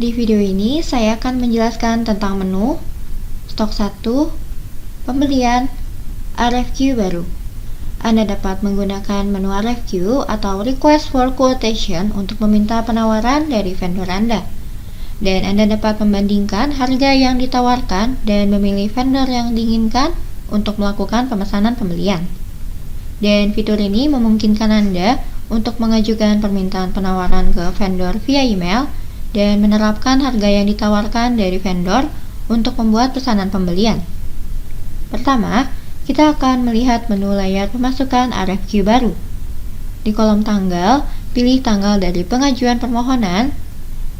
Di video ini saya akan menjelaskan tentang menu, stok 1, pembelian, RFQ baru. Anda dapat menggunakan menu RFQ atau Request for Quotation untuk meminta penawaran dari vendor Anda. Dan Anda dapat membandingkan harga yang ditawarkan dan memilih vendor yang diinginkan untuk melakukan pemesanan pembelian. Dan fitur ini memungkinkan Anda untuk mengajukan permintaan penawaran ke vendor via email dan menerapkan harga yang ditawarkan dari vendor untuk membuat pesanan pembelian. Pertama, kita akan melihat menu layar pemasukan RFQ baru. Di kolom tanggal, pilih tanggal dari pengajuan permohonan,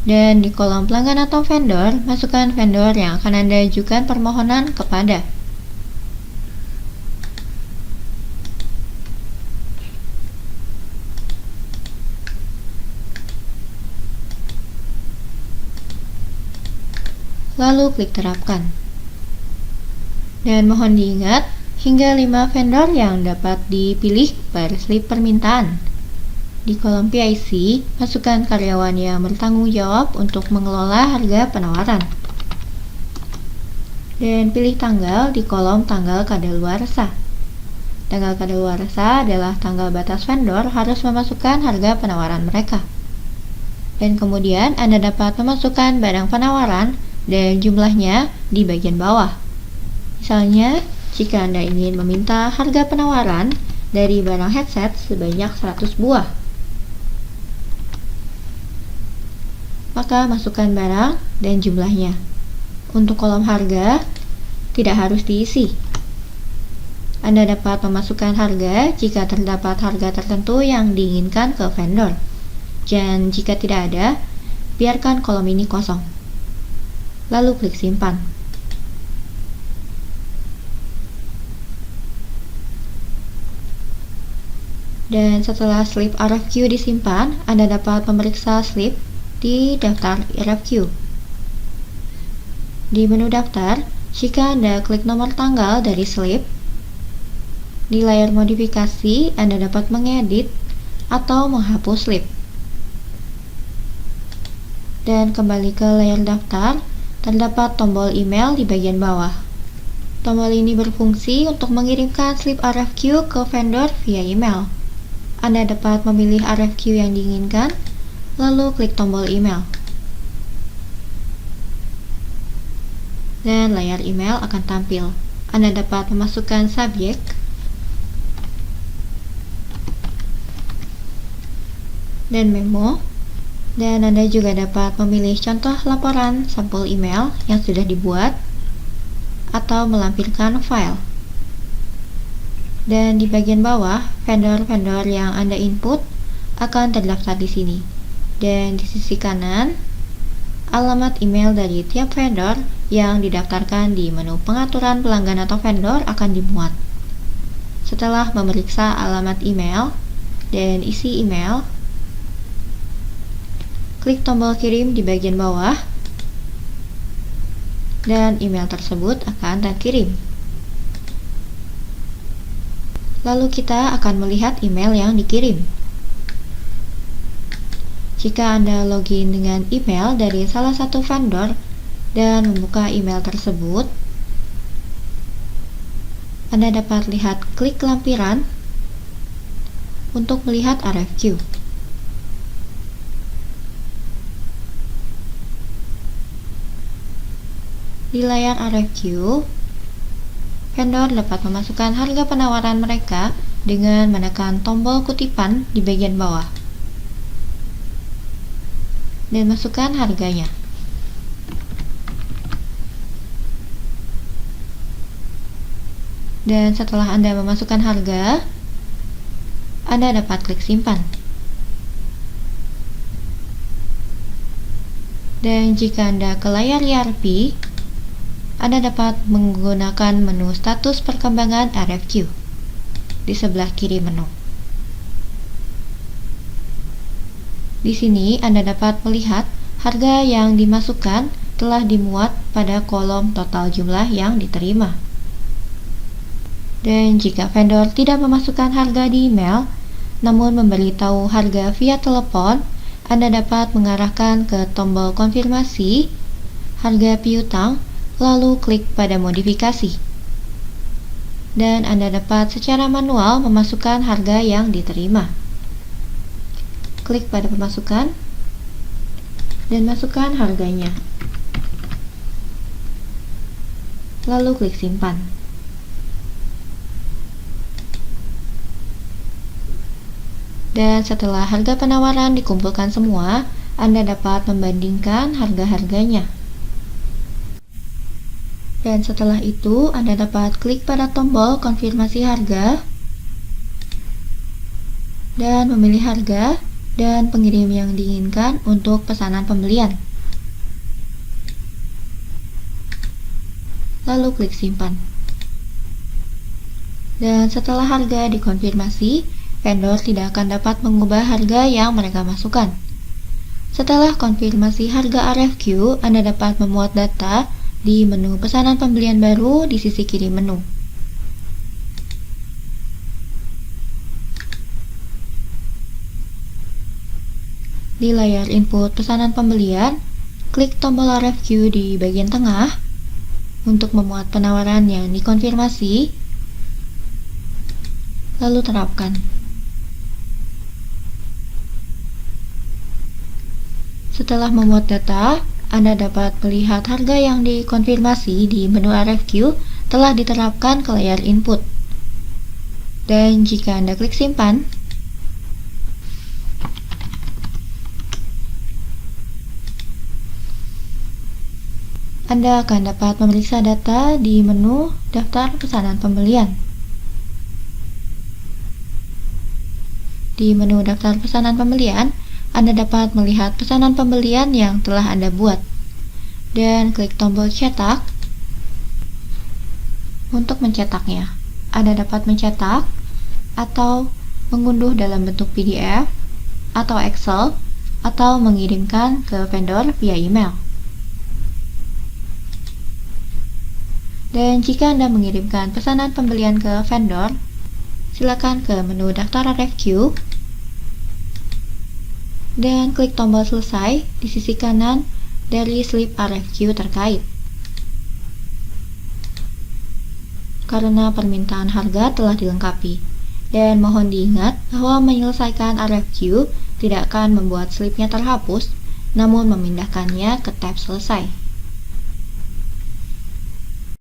dan di kolom pelanggan atau vendor, masukkan vendor yang akan Anda ajukan permohonan kepada. Lalu klik terapkan. Dan mohon diingat, hingga 5 vendor yang dapat dipilih per slip permintaan. Di kolom PIC, masukkan karyawan yang bertanggung jawab untuk mengelola harga penawaran. Dan pilih tanggal di kolom tanggal kadaluarsa. Tanggal kadaluarsa adalah tanggal batas vendor harus memasukkan harga penawaran mereka. Dan kemudian Anda dapat memasukkan barang penawaran dan jumlahnya di bagian bawah. Misalnya, jika Anda ingin meminta harga penawaran dari barang headset sebanyak 100 buah, maka masukkan barang dan jumlahnya. Untuk kolom harga, tidak harus diisi. Anda dapat memasukkan harga jika terdapat harga tertentu yang diinginkan ke vendor. Dan jika tidak ada, biarkan kolom ini kosong. Lalu klik simpan. Dan setelah slip RFQ disimpan, Anda dapat memeriksa slip di daftar RFQ. Di menu daftar, jika Anda klik nomor tanggal dari slip, di layar modifikasi Anda dapat mengedit atau menghapus slip. Dan kembali ke layar daftar, terdapat tombol email di bagian bawah. Tombol ini berfungsi untuk mengirimkan slip RFQ ke vendor via email. Anda dapat memilih RFQ yang diinginkan, lalu klik tombol email. Dan layar email akan tampil. Anda dapat memasukkan subjek, dan memo, dan Anda juga dapat memilih contoh laporan sampul email yang sudah dibuat, atau melampirkan file. Dan di bagian bawah, vendor-vendor yang Anda input akan terdaftar di sini. Dan di sisi kanan, alamat email dari tiap vendor yang didaftarkan di menu pengaturan pelanggan atau vendor akan dimuat. Setelah memeriksa alamat email dan isi email, klik tombol kirim di bagian bawah, dan email tersebut akan terkirim. Lalu kita akan melihat email yang dikirim. Jika Anda login dengan email dari salah satu vendor dan membuka email tersebut, Anda dapat lihat klik lampiran untuk melihat RFQ. Di layar RFQ, vendor dapat memasukkan harga penawaran mereka dengan menekan tombol kutipan di bagian bawah dan masukkan harganya. Dan setelah Anda memasukkan harga, Anda dapat klik simpan. Dan jika Anda ke layar ERP, Anda dapat menggunakan menu status perkembangan RFQ di sebelah kiri menu. Di sini Anda dapat melihat harga yang dimasukkan telah dimuat pada kolom total jumlah yang diterima. Dan jika vendor tidak memasukkan harga di email, namun memberitahu harga via telepon, Anda dapat mengarahkan ke tombol konfirmasi harga piutang, lalu klik pada modifikasi. Dan Anda dapat secara manual memasukkan harga yang diterima. Klik pada pemasukan dan masukkan harganya. Lalu klik simpan. Dan setelah harga penawaran dikumpulkan semua, Anda dapat membandingkan harga-harganya. Dan setelah itu, Anda dapat klik pada tombol konfirmasi harga dan memilih harga dan pengirim yang diinginkan untuk pesanan pembelian. Lalu klik simpan. Dan setelah harga dikonfirmasi, vendor tidak akan dapat mengubah harga yang mereka masukkan. Setelah konfirmasi harga RFQ, Anda dapat memuat data di menu pesanan pembelian baru di sisi kiri menu. Di layar input pesanan pembelian, klik tombol RFQ di bagian tengah untuk memuat penawaran yang dikonfirmasi, lalu terapkan. Setelah memuat data, Anda dapat melihat harga yang dikonfirmasi di menu RFQ telah diterapkan ke layar input. Dan jika Anda klik simpan, Anda akan dapat memeriksa data di menu daftar pesanan pembelian. Di menu daftar pesanan pembelian, Anda dapat melihat pesanan pembelian yang telah Anda buat. Dan klik tombol cetak untuk mencetaknya. Anda dapat mencetak atau mengunduh dalam bentuk PDF atau Excel atau mengirimkan ke vendor via email. Dan jika Anda mengirimkan pesanan pembelian ke vendor, silakan ke menu daftar RFQ dan klik tombol selesai di sisi kanan dari slip RFQ terkait. Karena permintaan harga telah dilengkapi, dan mohon diingat bahwa menyelesaikan RFQ tidak akan membuat slipnya terhapus, namun memindahkannya ke tab selesai.